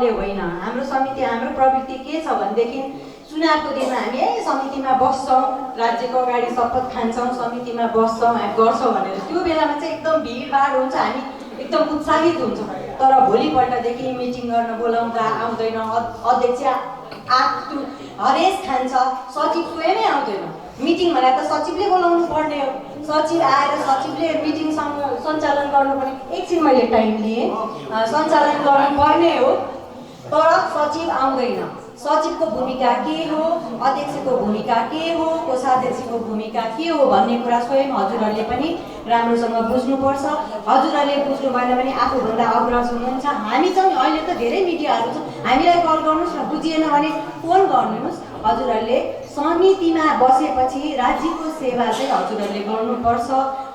बढ्ने होइन। हाम्रो समिति, हाम्रो प्रवृत्ति के छ भनेदेखि चुनावको दिनमा हामी समितिमा बस्छौँ, राज्यको अगाडि शपथ खान्छौँ, समितिमा बस्छौँ, हामी गर्छौँ भनेर त्यो बेलामा चाहिँ एकदम भिडभाड हुन्छ, हामी एकदम उत्साहित हुन्छौँ। तर भोलिपल्टदेखि मिटिङ गर्न बोलाउँदा आउँदैन, अध्यक्ष हरेस खान्छ, सचिव स्वयमै आउँदैन। मिटिङ भने त सचिवले बोलाउनु पर्ने हो, सचिव आएर सचिवले मिटिङ सञ्चालन गर्नुपर्ने। एकछिन मैले टाइम लिएँ, सञ्चालन गर्नुपर्ने हो तर सचिव आउँदैन। सचिवको भूमिका के हो, अध्यक्षको भूमिका के हो, कोषाध्यक्षको भूमिका के हो भन्ने कुरा स्वयं हजुरहरूले पनि राम्रोसँग बुझ्नुपर्छ। हजुरहरूले बुझ्नु भएन भने आफूभन्दा अग्रज हुनुहुन्छ। हामी चाहिँ अहिले त धेरै मिडियाहरू छ, हामीलाई कल गर्नुहोस् न, बुझिएन भने फोन गर्नुहोस्। हजुरहरूले समितिमा बसेपछि राज्यको सेवा चाहिँ हजुरहरूले गर्नुपर्छ।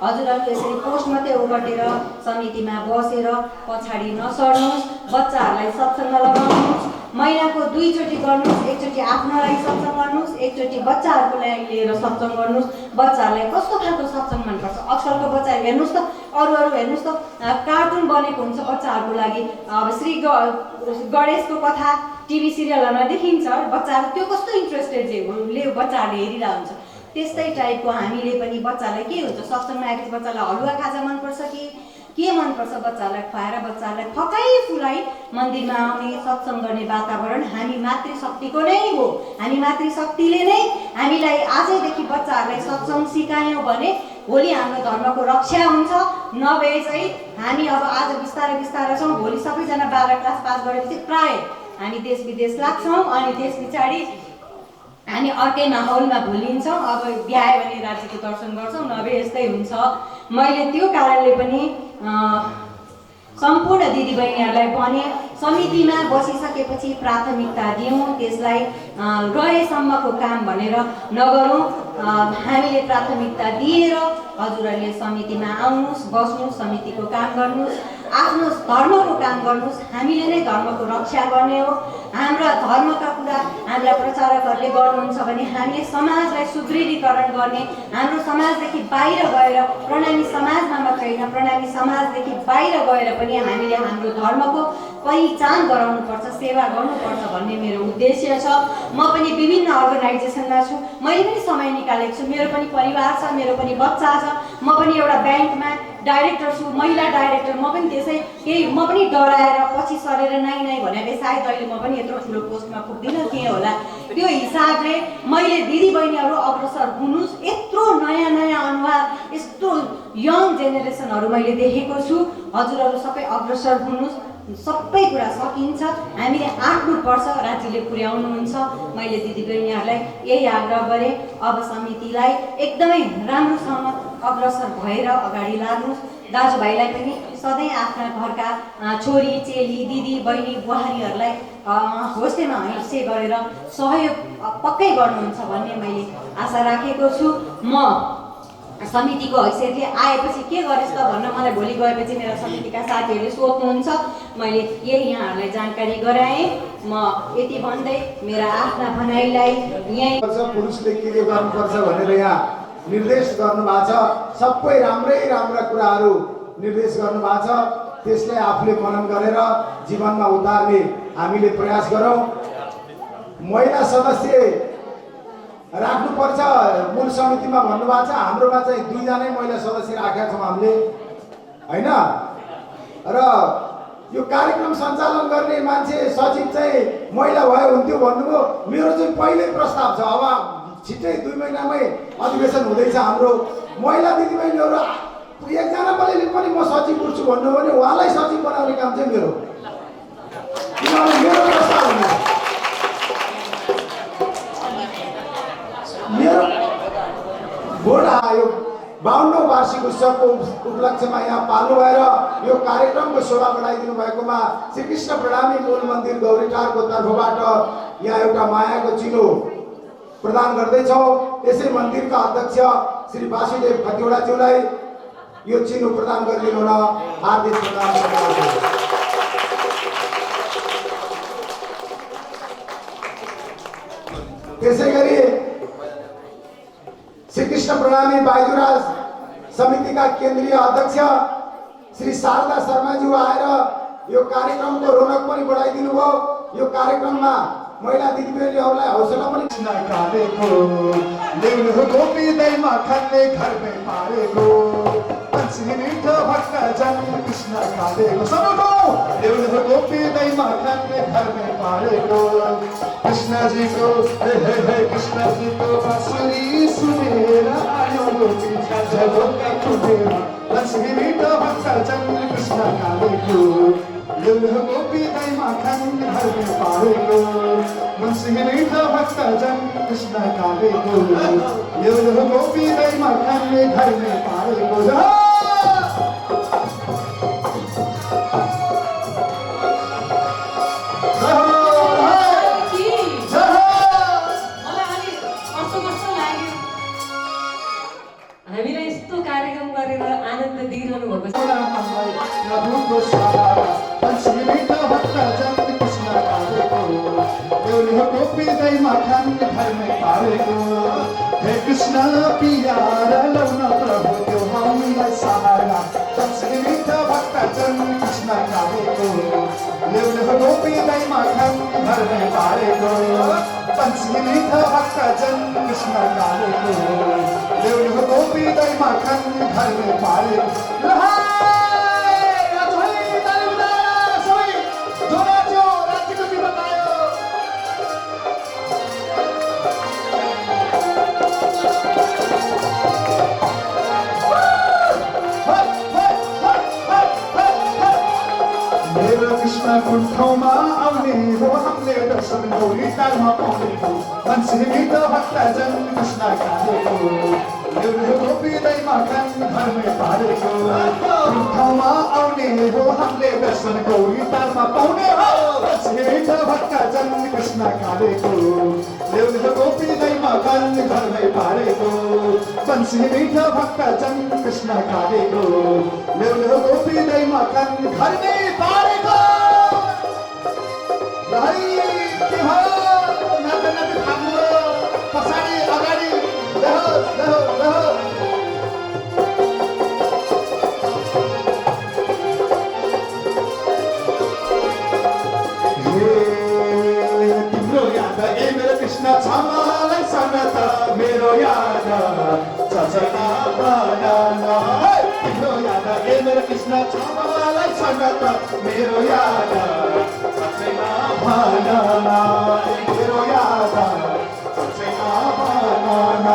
हजुरहरूले यसरी पोस्ट मात्रै ओगटेर समितिमा बसेर पछाडि नसर्नुहोस्। बच्चाहरूलाई सत्सङ्ग लगाउनुहोस्, महिनाको 2 चोटि गर्नुहोस्, एकचोटि आफ्नो लागि सत्सङ्ग गर्नुहोस्, एकचोटि बच्चाहरूको लागि लिएर सत्सङ्ग गर्नुहोस्। बच्चाहरूलाई कस्तो खालको सत्सङ्ग मनपर्छ? आजकलको बच्चाहरू हेर्नुहोस् त, अरू हेर्नुहोस् त, कार्टुन बनेको हुन्छ बच्चाहरूको लागि। अब श्री गणेशको कथा टिभी सिरियलहरूमा देखिन्छ, बच्चाहरू त्यो कस्तो इन्ट्रेस्टेडले बच्चाहरूले हेरिरहेको हुन्छ। त्यस्तै टाइपको हामीले पनि बच्चालाई के हुन्छ, सत्सङ्गमा आएपछि बच्चालाई हलुवा खाजा मनपर्छ कि के मनपर्छ, बच्चाहरूलाई खुवाएर बच्चाहरूलाई फकाइ फुलाई मन्दिरमा आउने सत्सङ्ग गर्ने वातावरण हामी मातृशक्तिको नै हो। हामी मातृशक्तिले नै हामीलाई आजैदेखि बच्चाहरूलाई सत्सङ्ग सिकायौँ भने भोलि हाम्रो धर्मको रक्षा हुन्छ। नभए चाहिँ हामी अब आज बिस्तारै बिस्तारै छौँ, भोलि सबैजना 12 क्लास पास गरेपछि प्राय हामी देश विदेश लाग्छौँ, अनि त्यस पछाडि हामी अर्कै माहौलमा भुलिन्छौँ। अब भ्यायो भने राज्यको दर्शन गर्छौँ, नभए यस्तै हुन्छ। मैले त्यो कारणले पनि सम्पूर्ण दिदीबहिनीहरूलाई भने समितिमा बसिसकेपछि प्राथमिकता दिउँ, त्यसलाई रहेसम्मको काम भनेर नगरौँ। हामीले प्राथमिकता दिएर हजुरहरूले समितिमा आउनुहोस्, बस्नुहोस्, समितिको काम गर्नुहोस्, आफ्नो धर्मको काम गर्नुहोस्। हामीले नै धर्मको रक्षा गर्ने हो। हाम्रा धर्मका कुरा हाम्रा प्रचारकहरूले गर्नुहुन्छ भने हामीले समाजलाई सुदृढीकरण गर्ने, हाम्रो समाजदेखि बाहिर गएर प्रणामी समाजमा मात्रै होइन, प्रणामी समाजदेखि बाहिर गएर पनि हामीले हाम्रो धर्मको पहिचान गराउनुपर्छ, सेवा गर्नुपर्छ भन्ने मेरो उद्देश्य छ। म पनि विभिन्न अर्गनाइजेसनमा छु, मैले पनि समय निकालेको छु। मेरो पनि परिवार छ, मेरो पनि बच्चा छ। म पनि एउटा ब्याङ्कमा डाइरेक्टर छु, महिला डाइरेक्टर। म पनि त्यसै केही म पनि डराएर पछि सरेर नै भने सायद अहिले म पनि यत्रो ठुलो पोस्टमा पुग्दिनँ के होला। त्यो हिसाबले मैले दिदीबहिनीहरू अग्रसर हुनुहोस्। यत्रो नयाँ नयाँ अनुहार, यस्तो यङ जेनेरेसनहरू मैले देखेको छु। हजुरहरू सबै अग्रसर हुनुहोस्, सबै कुरा सकिन्छ। हामीले आँट्नुपर्छ, राज्यले पुर्याउनुहुन्छ। मैले दिदीबहिनीहरूलाई यही आग्रह गरेँ। अब समितिलाई एकदमै राम्रोसँग अग्रसर भएर अगाडि लाग्नुहोस्। दाजुभाइलाई पनि सधैँ आफ्ना घरका छोरी चेली दिदी बहिनी बुहारीहरूलाई होस्टेमा हैसे गरेर सहयोग पक्कै गर्नुहुन्छ भन्ने मैले आशा राखेको छु। म समितिको हैसियतले आएपछि के गरेस् त भन्न मलाई भोलि गएपछि मेरा समितिका साथीहरूले सोध्नुहुन्छ। मैले यही यहाँहरूलाई जानकारी गराएँ। म यति भन्दै मेरा आफ्ना भनाइलाई यही पुरुषले के गर्नुपर्छ भनेर यहाँ निर्देश गर्नुभएको छ। सबै राम्रा कुराहरू निर्देश गर्नुभएको छ। त्यसलाई आफूले मनन गरेर जीवनमा उतार्ने हामीले प्रयास गरौँ। महिला सदस्य राख्नुपर्छ मूल समितिमा भन्नुभएको छ। हाम्रोमा चाहिँ 2 जनै महिला सदस्य राखेका छौँ हामीले, होइन? र यो कार्यक्रम सञ्चालन गर्ने मान्छे सचिव चाहिँ महिला भए हुन्थ्यो भन्नुभयो। मेरो चाहिँ पहिल्यै प्रस्ताव छ, अब छिट्टै 2 महिनामै अधिवेशन हुँदैछ हाम्रो। महिला दिदीबहिनीहरू एकजना पनि म सचिव बुझ्छु भन्नुभयो भने उहाँलाई सचिव बनाउने काम चाहिँ मेरो, किनभने मेरो प्रस्ताव हुने। मेरो बोर्ड आयो 52औं वार्षिक उत्सवको उपलक्ष्यमा यहाँ पाल्नु भएर यो कार्यक्रमको शोभा बढाइदिनु भएकोमा श्रीकृष्ण प्रणामी मूल मन्दिर गौरीटारको तर्फबाट यहाँ एउटा मायाको चिनो प्रदान गर्दैछौँ। यसै मन्दिरका अध्यक्ष श्री वासुदेव खतिवडाज्यूलाई यो चिनो प्रदान गरिदिनु हुन हार्दिक शुभकामना। त्यसै गरी श्रीकृष्ण प्रणामी बाइजुराज समितिका केन्द्रीय अध्यक्ष श्री शारदा शर्माज्यू आएर यो कार्यक्रमको रौनक पनि बढाइदिनु भयो। यो कार्यक्रममा महिला दिदीबहिनीहरूलाई हौसला पनि कालेको ल्याउनु गोपी दैमा खाने घरमै पारेको पंछी मिठो भक्त जन कृष्ण कालेको सबको ल्याउनु गोपी दैमा खाने घरमै पारेको कृष्णजीको हे हे हे कृष्णजीको बाँसुरी सुनेर आयो गोपी झलोका खुलेर पंछी मिठो भक्त जन कृष्ण कालेको ल्याउनु गोपी दैमा खाने घरमै पारेको पंछी मिठो भक्त जन कृष्ण कालेको ल्याउनु गोपी दैमा खाने घरमै पारेको हामीलाई यस्तो कार्यक्रम गरेर आनन्द दिइरहनु भएको प्रभुको सहारा पंछी मिठो भक्त जन कृष्ण कालेको ल्याउनु गोपी दैमा खाने घरमै पारेको हे कृष्ण पियार लौन प्रभु त्यो हामीलाई सहारा पंछी मिठो भक्त जन कृष्ण कालेको ल्याउनु गोपी दैमा खाने घरमै पारेको पंछी मिठो भक्त जन कृष्ण कालेको ल्याउनु गोपी दैमा खाने घरमै पारेको कुण्ठौमा आउने हो हामीले दर्शन गौरी तालमा पाउने हो पंछी मिठो भक्त जन कृष्ण कालेको ल्याउनु गोपी दैमा खाने घरमै पारेको कुण्ठौमा आउने हो हामीले दर्शन गौरी तालमा पाउने हो पंछी मिठो भक्त जन कृष्ण कालेको ल्याउनु गोपी दैमा खाने घरमै पारेको पंछी मिठो भक्त जन कृष्ण कालेको ल्याउनु गोपी दैमा खाने घरमै पारेको लहरी के भयो नाच्दै नाच्दै थाक्नु पछाडि अगाडि लह लह लह तिम्रो याद ए मेरो कृष्ण छ मलाई सनत मेरो याद चचना बनाना तिम्रो याद ए मेरो कृष्ण छ मलाई सनत मेरो याद भाना मेरो याद सच्चैमा भाना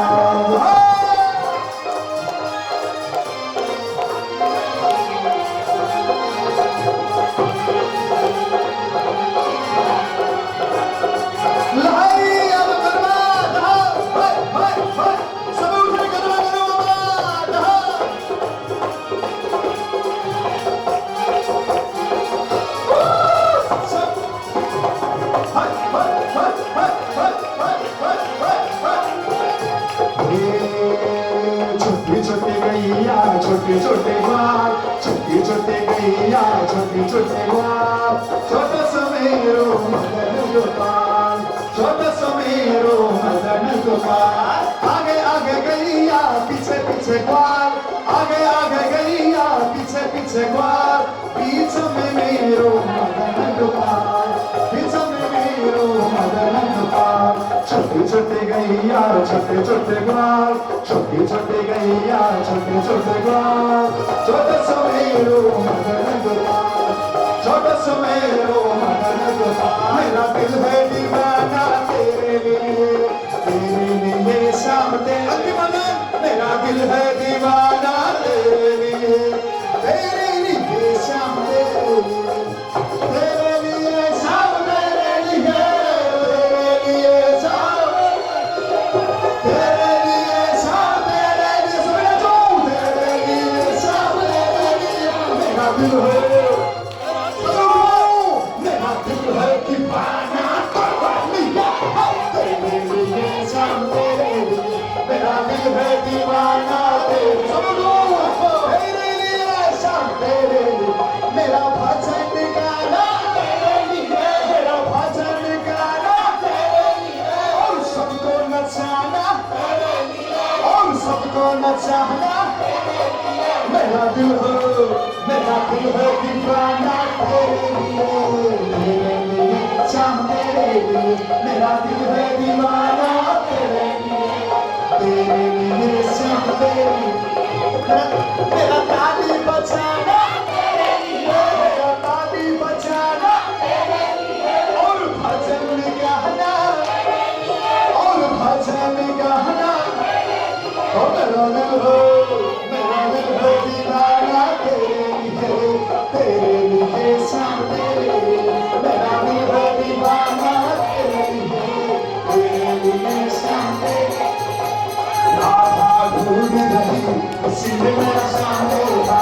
छोटे छोटे ग्वाल छोटे छोटे गैया छोटे छोटे ग्वाल छोटा सा मेरो मदन गोपाल छोटा सा मेरो मदन गोपाल आगे आगे गैया पीछे पीछे ग्वाल आगे आगे गैया पीछे पीछे ग्वाल बीच में मेरो मदन गोपाल बीच में मेरो मदन गोपाल छोटे छोटे गैया छोटे छोटे ग्वाल छोटे छोटे गैया छोटे छोटे ग्वाल छोटा सा मेरो मदन गोपाल छोटा सा मेरो मदन गोपाल मेरा दिल है दीवाना तेरे लिए शाम तेरे मदन मेरा दिल है दीवाना तेरे लिए शाम तेरे लिए शाम तेरे लिए शाम तेरे लिए शाम तेरे लिए सवेरे जाऊं तेरे लिए शाम तेरे लिए मेरा दिल है दीवाना तेरे लिए शाम तेरे लिए मेरा दिल है दीवाना तेरे लिए शाम तेरे लिए मेरा भजन गाना तेरे लिए मेरा भजन गाना तेरे लिए और सबको नचाना तेरे लिए और सबको नचाना तेरे लिए मेरा दिल हो मेरा दिल है दीवाना तेरे लिए शाम तेरे लिए मेरा दिल है दीवाना तेरे लिए शाम तेरे लिए मेरा ताली बजाना तेरे लिए मेरा ताली बजाना तेरे लिए और भजन गाना और भजन गाना ओ मेरा दिल है दीवाना तेरे लिए शाम तेरे लिए मेरा दिल है दीवाना तेरे लिए शाम तेरे राधा ढूंढ रही उसी में मेरा शाम देखा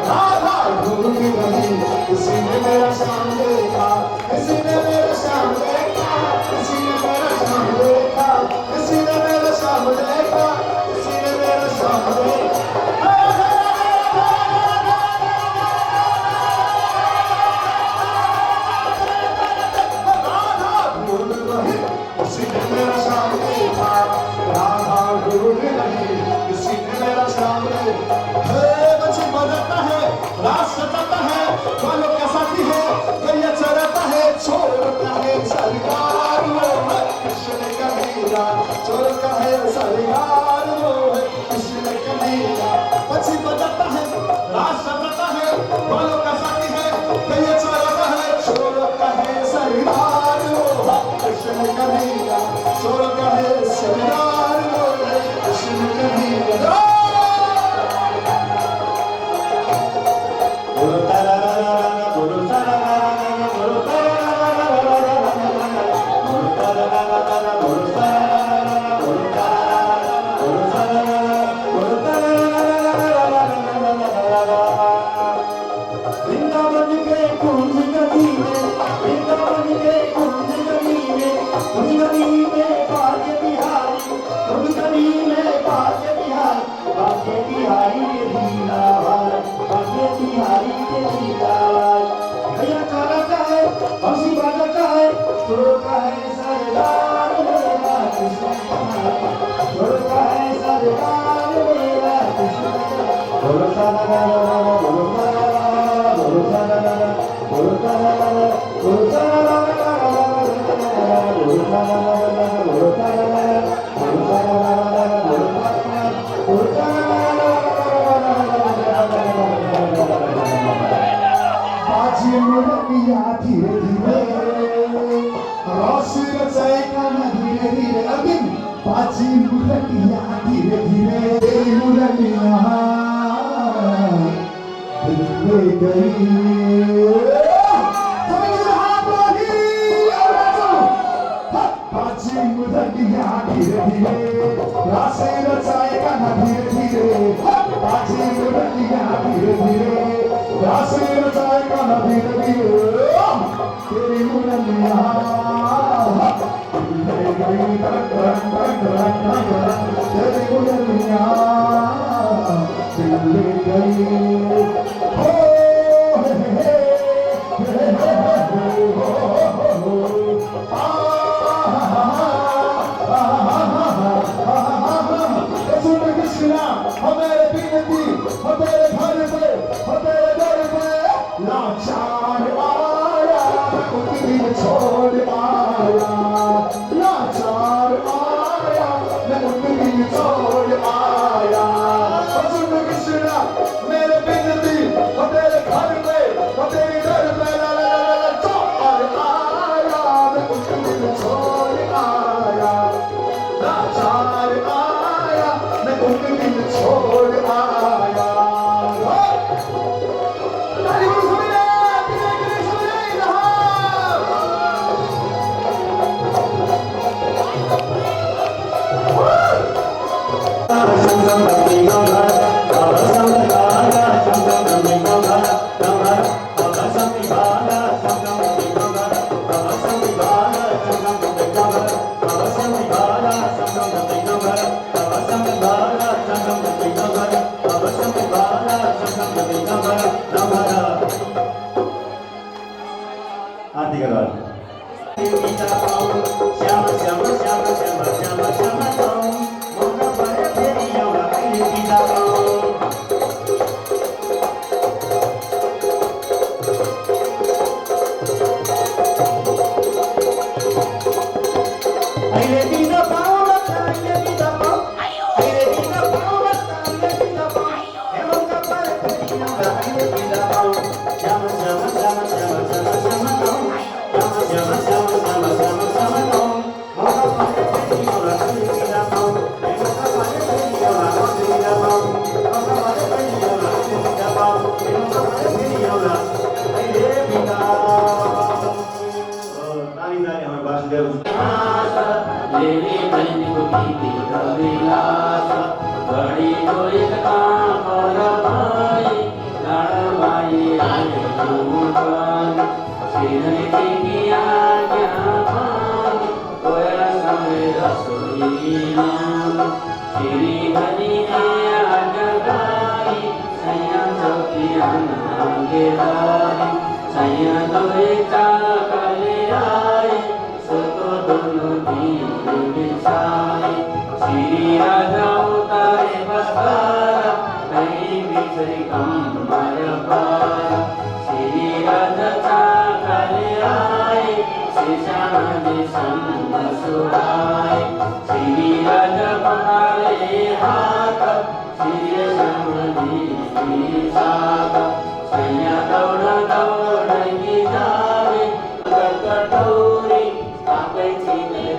राधा ढूंढ रही उसी में मेरा शाम देखा इसी ने मेरा शाम देखा इसी ने मेरा शाम देखा इसी ने मेरा शाम देखा इसी ने मेरा शाम देखा उसी ने मेरा शाम देखा राधा ढूंढ रही उसी ने मेरा शाम देखा बच्चे बजाता है रास सजाता है बालों का साथी है गैया चराता है छोड़ता है सरकार वो है कृष्ण कन्हैया छोड़ता है सरकार वो है कृष्ण कन्हैया बच्चे बजाता है रास सजाता है बालों का साथी है गैया चराता है छोड़ता है सरकार वो है कृष्ण कन्हैया छोड़ता है सरकार वो है कृष्ण कन्हैया वृंदावन के कुंज गली में वृंदावन के कुंज गली में कुंज गली में भाग्य बिहारी कुंज गली में भाग्य बिहारी के दीदार भाग्य बिहारी के दीदार भैया चलाता है बंसी बजाता है छोड़ता है सरदार मेरा कृष्ण छोड़ता है सरदार मेरा कृष्ण बाजी मुरलिया धीरे धीरे रस रचाएगा ना धीरे धीरे अबिन बाजी मुरलिया धीरे धीरे मुरलिया दिल गई बाजी मुरलिया धीरे धीरे रस रचाएगा ना धीरे धीरे बाजी मुरलिया धीरे धीरे रस रचाएगा ना धीरे धीरे तेरी मुरलिया तेरी मुरलिया दिल गई कृष्णा हमारे बिनती हमारे घर पे हमारे दर पे लाचार आया उतनी छोड़ आया लाचार आया मैं उतनी छोड़ आया कृष्णा मेरे बिनती हमारे घर पे हमारे दर पे लाचार आया मैं उतनी छोड़ आया लाचार आया मैं उतनी छोड़ आया विलास बड़ी कोई काम भाई लड़वाई आए ऊपर श्रीहरि की आज्ञा पाई कोया समय रसोई श्री हरि की आज्ञा गाई सैया चौकी आगे लाई सैया दोए चाकले आए सुतो दोनों तीर बिछाए श्री राजा उतारे बस्तारा कहीं बिछड़ी कम्बर पारा श्री राजा चाकले आए श्याम संग सुहाए श्री राजा पकारे हाथ श्री श्याम जी साथ सैया दौड़ दौड़ की जावे कटोरी कापे छीने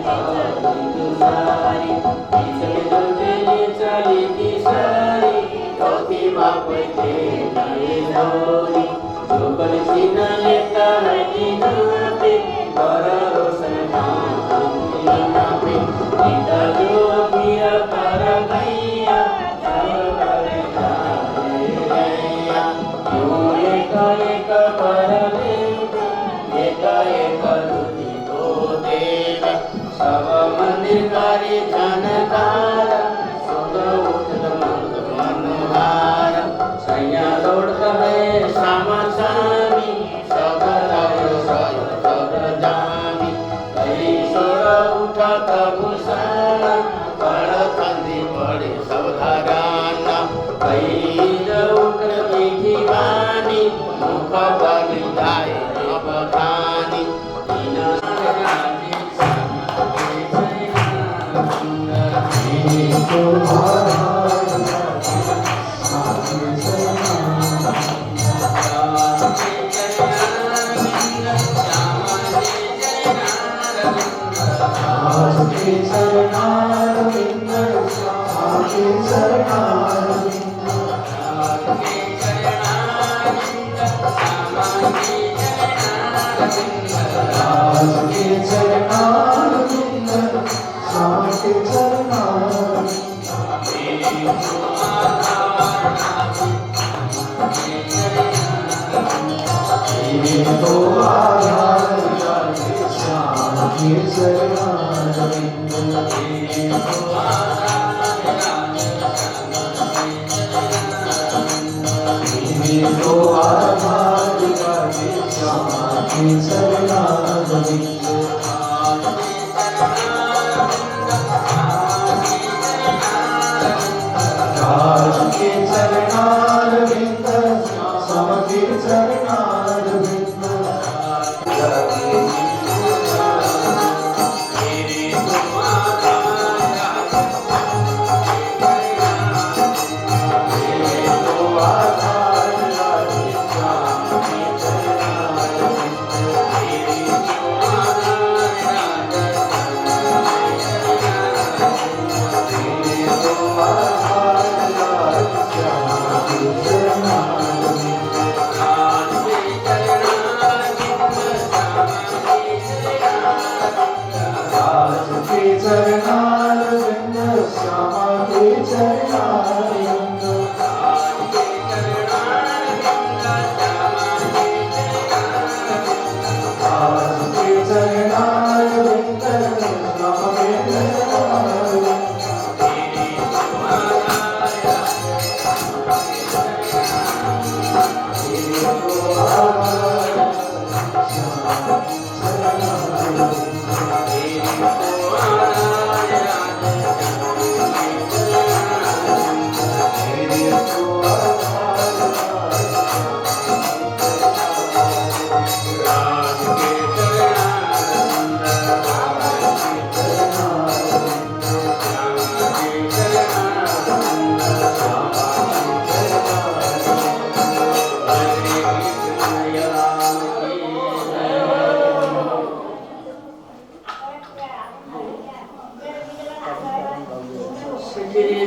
दुसारी पिछले दुबेले चली की सारी चौथी बाप के नए दौरी जोकर छीना लेता है नीनाते पर रोशन गीता जो पिया कर गैया सब करे गैया क्यों एक एक पर एक एक रुचि को देव सब मंदिर करे जनकार सुख उठत मनोहार सैया दौड़ता है श्यामा स्वामी सब जामी उठत भूषण बड़ संधि बड़े सब धराना पैर उठ मीठी वाणी मुख पर जाए बखानी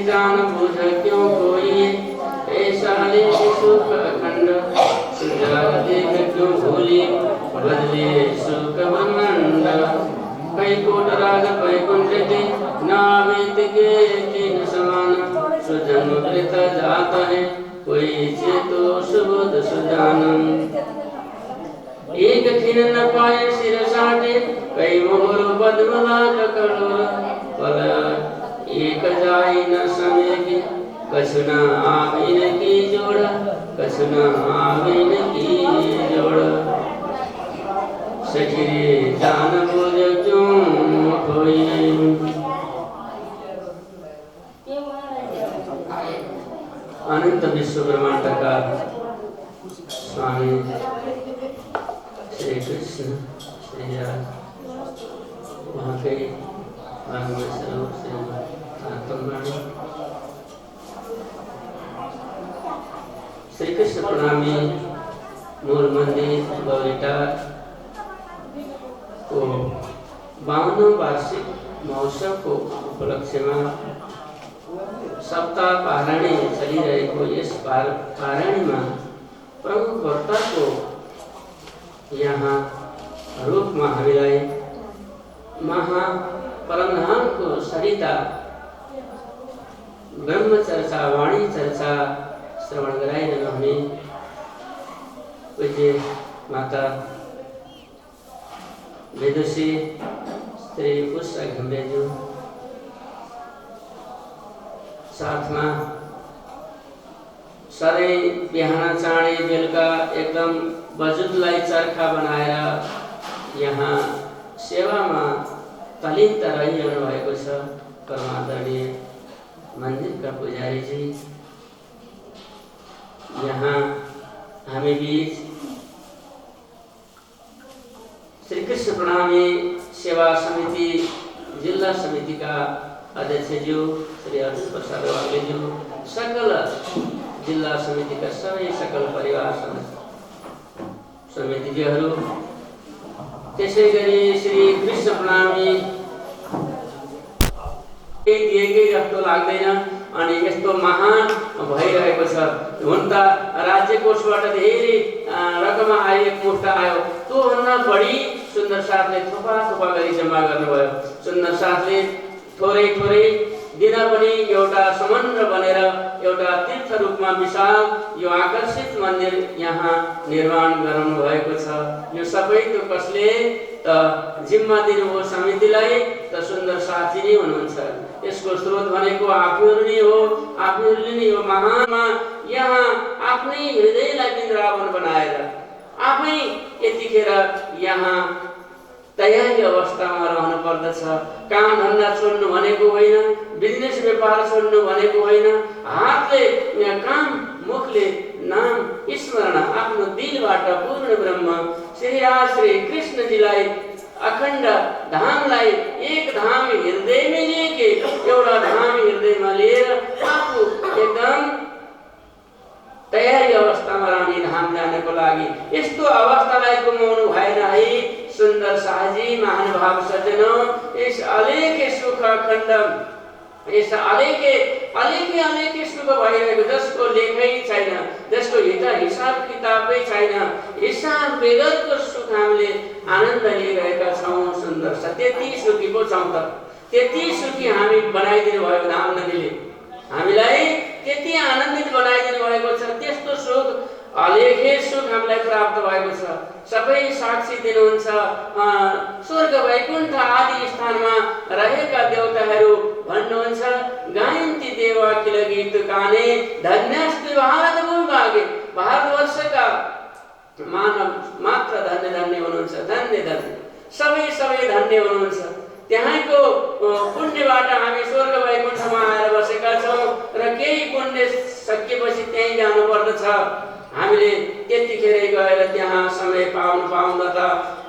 जान बुझ क्यों कोई ऐसा ले सुख अखंड देख क्यों भूली बदले सुख मंड कई कोट राग वैकुंठ के नावित के तीन समान, सो जन्म कृत जात है, कोई चेतो सुबोध सुजानम। एक खिन न पाए सिर साटे, कई मोहर पद्मला ककड़ोर, पल एक जाई न समय की, कछु न आविन की जोड़, कछु न आविन की जोड़। सखिरे जान बोझ क्यों खोई। अनंत विश्व ब्रह्मांड का स्वामी श्री कृष्ण श्री राम वहाँ के स्वरूप से आत्मवाणी। श्री कृष्ण प्रणामी मूल मंदिर गौरीटा को 52 वार्षिक महोत्सव को उपलक्ष्य में सप्ताह पारायणी चलिरहेको यस पारायणीमा प्रमुख वक्ताको यहाँ रूपमा हामीलाई महापरमधामको सरिता ब्रह्मचर्चा वाणी चर्चा श्रवण गराइरहने पूज्य माता वेदसी श्री उषा घिम्रेज्यू, साथमा सधैँ बिहान चाँडै बेलुका एकदम वजुदलाई चर्खा बनाएर यहाँ सेवामा तलिन्त रहिरहनु भएको छ परमादरणीय मन्दिरका पुजारीजी। यहाँ हामी बीच श्री कृष्ण प्रणामी सेवा समिति जिल्ला समितिका अध्यक्षज्यू श्री अर्जुन प्रसाद वाग्लेज्यू, सकल जिल्ला समितिका सबै सकल परिवार समितिज्यूहरू, त्यसै गरी श्री कृष्ण प्रणामी दिएकै जस्तो लाग्दैन अनि यस्तो महान भइरहेको छ। हुन त राज्य कोषबाट धेरै रकम आएको मुफ्त आयो, त्योभन्दा बढी सुन्दर साथले थोपा थोपा गरी जम्मा गर्नुभयो। सुन्दर साथले थोरै थोरै दिन पनि एउटा समन्वय बनेर एउटा तीर्थ रूपमा विशाल यो आकर्षित मन्दिर यहाँ निर्माण गराउनु भएको छ। यो सबै त कसले त जिम्मा दिनुभयो समितिलाई, त सुन्दर साथी नै हुनुहुन्छ। यसको स्रोत भनेको आफूहरू नै हो। आफूहरूले नै यो महानमा यहाँ आफ्नै हृदयलाई वृन्दावन बनाएर आफै यतिखेर यहाँ तयारी अवस्थामा रहनु पर्दछ। काम धन्दा छोड्नु भनेको होइन, बिजनेस व्यापार छोड्नु भनेको होइन। हातले काम, मुखले नाम स्मरण, आफ्नो दिलबाट पूर्ण ब्रह्म श्री कृष्णजीलाई अखण्ड धामलाई एक धाम हृदयमै लिएके एउटा धाम हृदयमा लिएर आफू एकदम तयारी अवस्थामा रहने धाम जानको लागि। यस्तो अवस्थालाई गुमाउनु भएन है सुन्दर शाहजी, महानुभाव सज्जनों। इस अलेखे सुख खण्ड, यस अलेखे सुख भइरहेको जसको लेखै छैन, जसको हिसाब किताबै छैन, हिसाब बेगरको सुख हामीले आनन्द लिइरहेका छौँ। सुन्दर छ, त्यति सुखी पो छौँ त, त्यति सुखी हामी बनाइदिनु भयो धाम नदीले, हामीलाई त्यति आनन्दित बनाइदिनु भएको छ। त्यस्तो सुख अलेखे सुख हामीलाई प्राप्त भएको छ। सबै साक्षी दिनुहुन्छ। स्वर्ग वैकुण्ठ आदि स्थानमा रहेका देवताहरू भन्नुहुन्छ, गायन्ती देवा किल गीत गाने धन्यस्ते भारत भूभागे। भारतवर्षका मानव मात्र धन्य धन्य हुनुहुन्छ, धन्य धन्य सबै धन्य हुनुहुन्छ। त्यहाँको पुण्यबाट हामी स्वर्ग वैकुण्ठमा आएर बसेका छौँ र केही पुण्य सकिएपछि त्यहीँ जानु पर्दछ। हामीले त्यतिखेरै गएर त्यहाँ समय पाउन त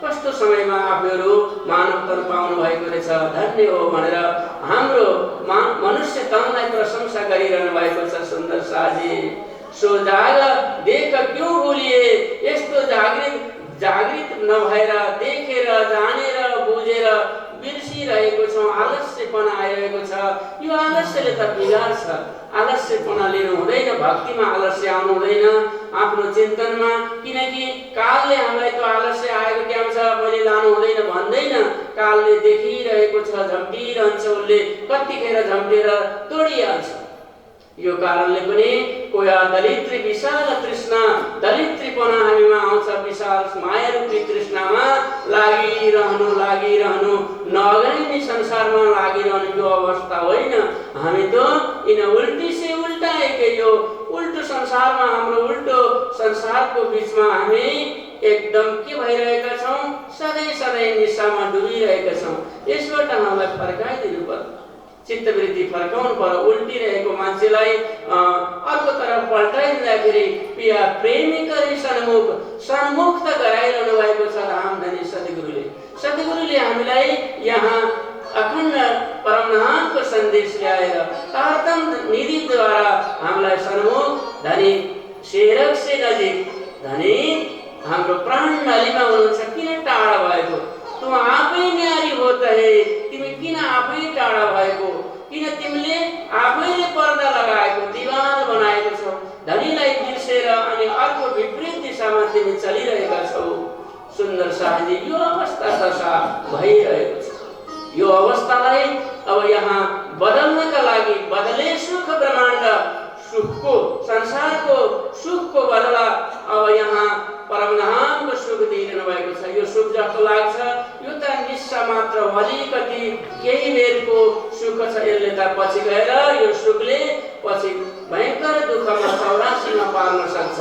कस्तो समयमा आफूहरू मानवतन पाउनु भएको रहेछ, धन्य हो भनेर हाम्रो मनुष्य तनलाई प्रशंसा गरिरहनु भएको छ। सुन्दर शाहजी, सो जाग देख क्यों भुलिए, यस्तो जागृत नभएर देखेर जानेर बुझेर बिर्सिरहेको छौँ, आलस्यपना आइरहेको छ। यो आलस्यले त बिगार्छ। आलस्यपना लिनु हुँदैन, भक्तिमा आलस्य आउनु हुँदैन आफ्नो चिन्तनमा, किनकि कालले हामीलाई त्यो आलस्य आएको टाइम छ मैले लानु हुँदैन भन्दैन। कालले देखिरहेको छ, झम्टिरहन्छ, उसले कतिखेर झम्टेर तोडिहाल्छ। यो कारणले पनि कोही दलित्री विशाल तृष्णा, दलित्रीपना हामीमा आउँछ। विशाल मायारूपी तृष्णामा लागिरहनु नगरिने संसारमा लागिरहनु यो अवस्था होइन। हामी त इन उल्टी से उल्टा है यो उल्टो संसारमा, हाम्रो उल्टो संसारको बिचमा हामी एकदम के भइरहेका छौँ, सधैँ निशामा डुबिरहेका छौँ। यसबाट हामीलाई फर्काइदिनु पर्छ, चित्तवृत्ति फर्काउनु पर्यो। उल्टिरहेको मान्छेलाई अर्को तर्फ पल्टाइदिँदाखेरि पिया प्रेमी गरी सन्मुख त गराइरहनु भएको छ धामधनी सद्गुरुले हामीलाई यहाँ अखण्ड परमधामको सन्देश ल्याएर तारतम निधिद्वारा हामीलाई सन्मुख धनी सेरक से नजिक धनी हाम्रो प्राण नलीमा हुनुहुन्छ। किन टाढा भएको? तुम आफै न्यारी हो त हे, तिमी किन आफै टाढा भएको? किन तिमीले आफैले पर्दा लगाएको, दिवाल बनाएको छौ, धनीलाई बिर्सेर अनि अर्को विपरीत दिशामा तिमी चलिरहेका छौ। सुन्दर शाहजी, यो अवस्था दशा भइरहेको छ। यो अवस्थालाई अब यहाँ बदल्नका लागि बदले सुख ब्रह्माण्ड सुखको, संसारको सुखको बदला अब यहाँ परमधामको सुख दिइरहनु भएको छ। यो सुख जस्तो लाग्छ यो त निस्सा मात्र हो, अलिकति केही बेरको सुख छ। यसले त पछि गएर यो सुखले पछि भयङ्कर दुःखमा चौरासीमा पार्न सक्छ।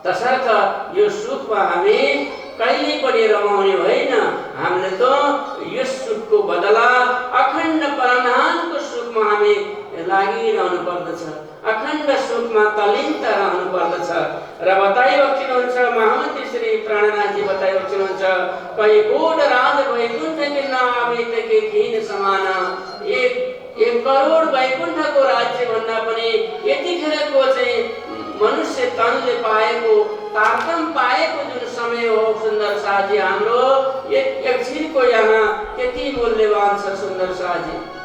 तसर्थ यो सुखमा हामी कहिले पनि रमाउने होइन। हामीले त यस सुखको बदला अखण्ड परमधामको सुखमा हामी लागिरहनु पर्दछ, अखण्ड सुखमा तल्लीन रहनु पर्दछ। र बताइ बक्सिनुहुन्छ महामन्त्री श्री प्राणनाथजी बताइ बक्सिनुहुन्छ, कही कोट राज वैकुण्ठ के नाभित के खीन समान। एक करोड वैकुण्ठको राज्य भन्दा पनि यतिखेरको चाहिँ मनुष्य तनले पाएको तारतम पाएको जुन समय हो सुन्दर शाहजी, हाम्रो एकछिनको यहाँ त्यति मूल्यवान छ सुन्दर शाहजी।